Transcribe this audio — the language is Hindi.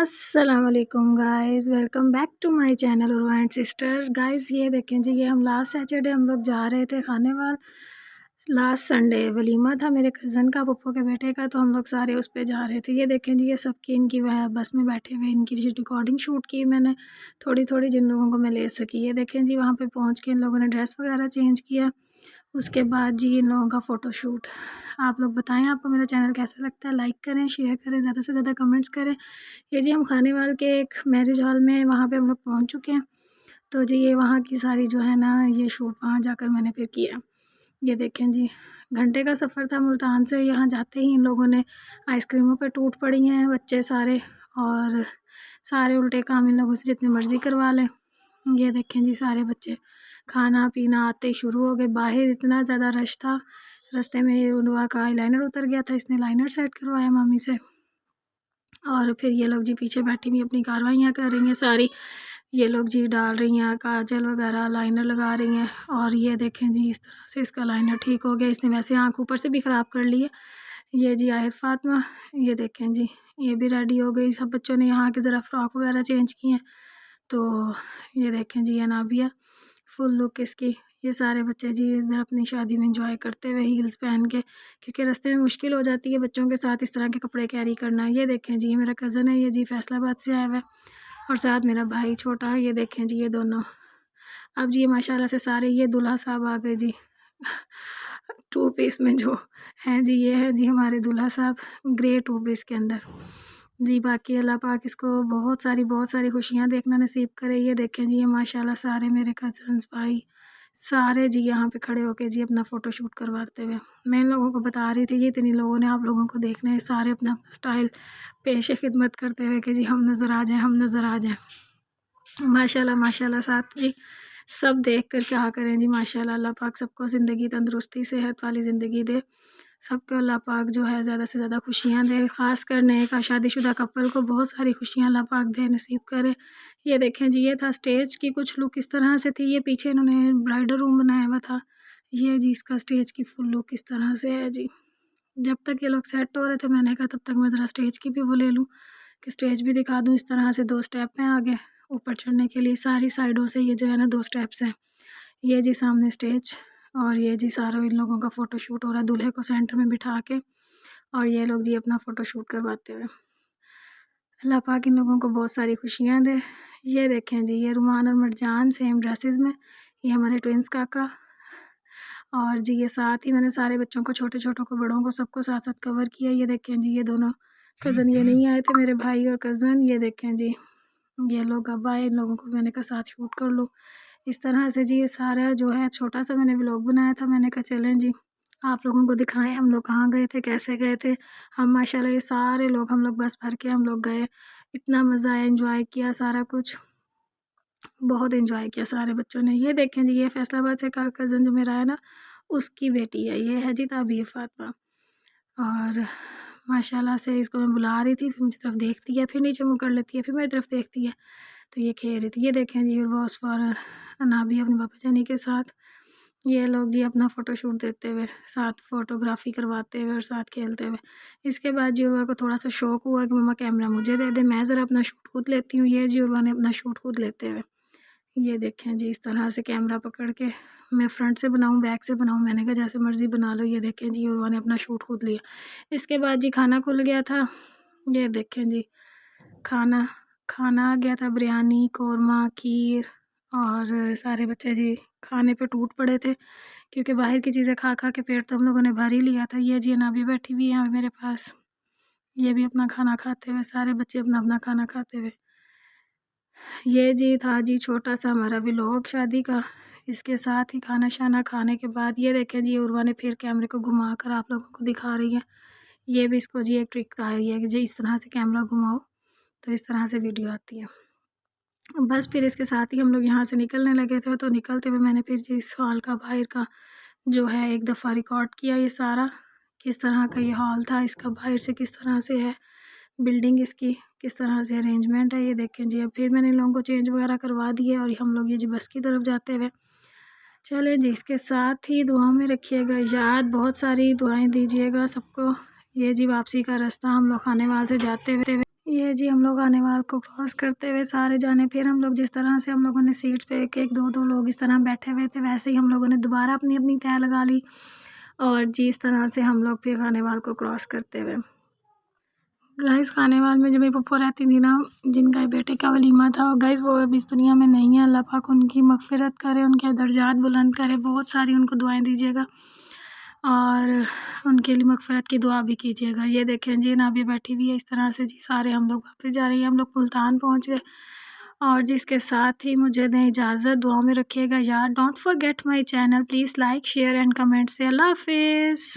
अस्सलाम वालेकुम guys, welcome back to my channel Urwa and sister. Guys ये देखें जी, ये हम लास्ट सैटरडे हम लोग जा रहे थे खानेवाल। लास्ट संडे वलीमा था मेरे कज़न का, पप्पो के बेटे का, तो हम लोग सारे उस पे जा रहे थे। ये देखें जी, ये सबकी इनकी वह बस में बैठे हुए इनकी रिकॉर्डिंग शूट की मैंने थोड़ी थोड़ी, जिन लोगों को मैं ले सकी। ये देखें जी, वहाँ पे पहुँच के इन लोगों ने ड्रेस वगैरह चेंज किया। उसके बाद जी इन लोगों का फ़ोटोशूट। आप लोग बताएं आपको मेरा चैनल कैसा लगता है, लाइक करें, शेयर करें, ज़्यादा से ज़्यादा कमेंट्स करें। ये जी हम खानेवाल के एक मैरिज हॉल में वहाँ पे हम लोग पहुँच चुके हैं। तो जी ये वहाँ की सारी जो है ना, ये शूट वहाँ जाकर मैंने फिर किया। ये देखें जी, घंटे का सफ़र था मुल्तान से। यहाँ जाते ही इन लोगों ने आइसक्रीमों पे टूट पड़ी हैं बच्चे सारे, और सारे उल्टे काम इन लोगों से जितनी मर्ज़ी करवा लें। ये देखें जी, सारे बच्चे खाना पीना आते ही शुरू हो गए। बाहर इतना ज़्यादा रश था, रास्ते में ये उनवा का आईलाइनर उतर गया था, इसने लाइनर सेट करवाया मामी से। और फिर ये लोग जी पीछे बैठी हुई अपनी कार्रवाइयाँ कर रही हैं सारी। ये लोग जी डाल रही हैं काजल वगैरह, लाइनर लगा रही हैं। और ये देखें जी, इस तरह से इसका लाइनर ठीक हो गया। इसने वैसे आँख ऊपर से भी ख़राब कर ली है। ये जी आहिद फातिमा, ये देखें जी, ये भी रेडी हो गई। सब बच्चों ने यहाँ के ज़रा फ्रॉक वगैरह चेंज की हैं। तो ये देखें जी, ये नाबिया फुल लुक इसकी। ये सारे बच्चे जी इधर अपनी शादी में एंजॉय करते हुए हील्स पहन के, क्योंकि रास्ते में मुश्किल हो जाती है बच्चों के साथ इस तरह के कपड़े कैरी करना। ये देखें जी, ये मेरा कज़न है, ये जी फैसलाबाद से आया हुआ है, और साथ मेरा भाई छोटा है। ये देखें जी, ये दोनों। अब जी ये माशाल्लाह से सारे ये दूल्हा साहब आ गए जी टू पीस में जो हैं जी, ये है जी हमारे दूल्हा साहब ग्रे टू पीस के अंदर जी। बाकी अल्लाह पाक इसको बहुत सारी खुशियाँ देखना नसीब करे। ये देखें जी, ये माशाल्लाह सारे मेरे कज़न्स भाई सारे जी यहाँ पे खड़े होके जी अपना फ़ोटो शूट करवाते हुए। मैं इन लोगों को बता रही थी, ये इतनी लोगों ने आप लोगों को देखना है, सारे अपना अपना स्टाइल पेश खिदमत करते हुए कि जी हम नज़र आ जाएँ, हम नज़र आ जाएँ। माशाल्लाह माशाल्लाह साथ जी सब देख कर क्या करें जी। माशाल्लाह अल्लाह पाक सबको ज़िंदगी तंदुरुस्ती सेहत वाली ज़िंदगी दे। सबको अल्लाह पाक जो है ज़्यादा से ज़्यादा खुशियाँ दे। ख़ास कर नए का शादीशुदा कपल को बहुत सारी खुशियाँ अल्लाह पाक दे, नसीब करे। ये देखें जी, ये था स्टेज की कुछ लुक इस तरह से थी। ये पीछे इन्होंने ब्राइडल रूम बनाया हुआ था। ये जी इसका स्टेज की फुल लुक इस तरह से है जी। जब तक ये लोग सेट हो रहे थे, मैंने कहा तब तक मैं ज़रा स्टेज की भी वो ले लूँ कि स्टेज भी दिखा दूँ। इस तरह से 2 स्टेप हैं आगे ऊपर चढ़ने के लिए, सारी साइडों से ये जो है ना 2 स्टेप्स हैं। ये जी सामने स्टेज, और ये जी सारों इन लोगों का फ़ोटो शूट हो रहा है दूल्हे को सेंटर में बिठा के, और ये लोग जी अपना फ़ोटो शूट करवाते हुए। अल्लाह पाक इन लोगों को बहुत सारी खुशियाँ दे। ये देखें जी, ये रुमान और मरजान सेम ड्रेसेस में, ये हमारे ट्विंस काका। और जी ये साथ ही मैंने सारे बच्चों को, छोटे छोटों को, बड़ों को, सबको साथ साथ कवर किया। ये देखें जी, ये दोनों कज़न ये नहीं आए थे, मेरे भाई और कज़न। ये देखें जी, ये लोग अब आए, इन लोगों को मैंने कहा साथ शूट कर लो। इस तरह से जी ये सारा जो है छोटा सा मैंने व्लॉग बनाया था। मैंने कहा चलें जी आप लोगों को दिखाएं हम लोग कहाँ गए थे, कैसे गए थे। हम माशाल्लाह ये सारे लोग, हम लोग बस भर के हम लोग गए। इतना मज़ा आया, एंजॉय किया, सारा कुछ बहुत एंजॉय किया सारे बच्चों ने। ये देखें जी, ये फैसलाबाद से का कज़न जो मेरा है ना, उसकी बेटी है। ये है जी ताबीर फातिमा। और माशाल्लाह से इसको मैं बुला रही थी, फिर मुझे तरफ देखती है, फिर नीचे मुँह कर लेती है, फिर मेरी तरफ देखती है। तो ये खेल रही थी। ये देखें जी, वॉस फॉर अनाबी अपने पापा जानी के साथ। ये लोग जी अपना फ़ोटो शूट देते हुए, साथ फ़ोटोग्राफ़ी करवाते हुए और साथ खेलते हुए। इसके बाद जी उर्वा को थोड़ा सा शौक़ हुआ कि मम्मा कैमरा मुझे दे दे, मैं ज़रा अपना शूट खुद लेती हूँ। ये जी उर्वा ने अपना शूट खुद लेते हुए, ये देखें जी इस तरह से कैमरा पकड़ के, मैं फ्रंट से बनाऊँ बैक से बनाऊँ, मैंने कहा जैसे मर्ज़ी बना लो। ये देखें जी, उर्वा ने अपना शूट खुद लिया। इसके बाद जी खाना खुल गया था। ये देखें जी, खाना खाना आ गया था, बिरयानी, कौरमा, खीर। और सारे बच्चे जी खाने पे टूट पड़े थे, क्योंकि बाहर की चीज़ें खा खा के पेट तो हम लोगों ने भर ही लिया था। ये जी अनाबी बैठी हुई है मेरे पास, ये भी अपना खाना खाते हुए, सारे बच्चे अपना अपना खाना खाते हुए। ये जी था जी छोटा सा हमारा व्लॉग शादी का। इसके साथ ही खाना शाना खाने के बाद ये देखें जी, उर्वा ने फिर कैमरे को घुमा कर आप लोगों को दिखा रही है। ये भी इसको जी एक ट्रिक आ रही है कि जी इस तरह से कैमरा घुमाओ तो इस तरह से वीडियो आती है। बस फिर इसके साथ ही हम लोग यहाँ से निकलने लगे थे। तो निकलते हुए मैंने फिर जी इस हॉल का बाहर का जो है एक दफ़ा रिकॉर्ड किया, ये सारा किस तरह का ये हॉल था, इसका बाहर से किस तरह से है बिल्डिंग, इसकी किस तरह से अरेंजमेंट है। ये देखें जी, अब फिर मैंने इन लोगों को चेंज वगैरह करवा दिए और हम लोग ये जी बस की तरफ जाते हुए। चलें जी, इसके साथ ही दुआओं में रखिएगा याद, बहुत सारी दुआएं दीजिएगा सबको। ये जी वापसी का रास्ता हम लोग खानेवाल से जाते हुए ये जी हम लोग आने वाल को क्रॉस करते हुए सारे जाने, फिर हम लोग जिस तरह से हम लोगों ने सीट्स पे एक एक दो दो लोग इस तरह बैठे हुए थे, वैसे ही हम लोगों ने दोबारा अपनी अपनी तय लगा ली और जी इस तरह से हम लोग फिर खानेवाल को क्रॉस करते हुए। गाइस खानेवाल में जो मेरी पप्पो रहती थी ना, जिनका बेटे का वलीमा था, गाइस वो अब इस दुनिया में नहीं है। अल्लाह पाक उनकी मग़फ़िरत करे, उनके दर्जात बुलंद करे, बहुत सारी उनको दुआएं दीजिएगा और उनके लिए मग़फ़िरत की दुआ भी कीजिएगा। ये देखें जी नाबिया बैठी हुई है इस तरह से जी, सारे हम लोग वापस जा रहे हैं। हम लोग मुल्तान पहुँच गए और जिसके साथ ही मुझे दें इजाज़त, दुआ में रखिएगा यार। Don't forget my channel, please like share and comment से। अल्लाह हाफ़िज़।